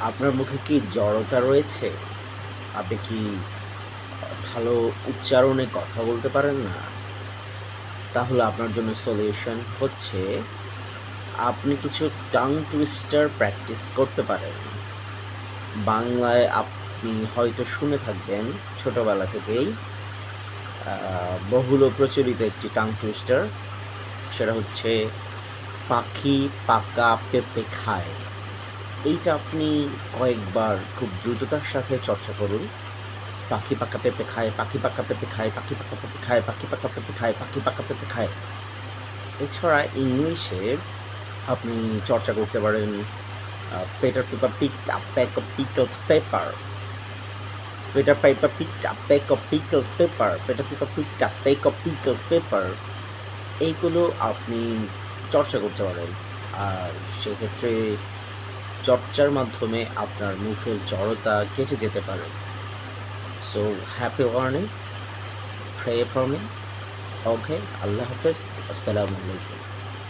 আপনার মুখে কি জড়তা রয়েছে? আপনি কি ভালো উচ্চারণে কথা বলতে পারেন না? তাহলে আপনার জন্য সলিউশন হচ্ছে আপনি কিছু টাং টুইস্টার প্র্যাকটিস করতে পারেন। বাংলায় আপনি হয়তো শুনে থাকবেন ছোটবেলা থেকেই বহুল প্রচলিত একটি টাং টুইস্টার। সেটা হচ্ছে পাখি পাকা পেঁপে খায়। এইটা আপনি কয়েকবার খুব দ্রুততার সাথে চর্চা করুন। পাখি পাকা পেঁপে খায়, পাখি পাকা পেঁপে খায়, পাখি পাকা পেঁপে খায়, পাখি পাকা পেঁপে খায়, পাখি পাকা পেঁপে খায়। এছাড়া ইংলিশে আপনি চর্চা করতে পারেন Peter Piper picked up peck of pickled pepper, Peter Piper picked up peck of pickled pepper, Peter Piper picked up peck of pickled pepper. এইগুলো আপনি চর্চা করতে পারেন। আর সেক্ষেত্রে চর্চার মাধ্যমে আপনার মুখের জড়তা কেটে যেতে পারে। So happy learning, pray for me. Okay, আল্লাহ হাফেজ, আসসালামু আলাইকুম।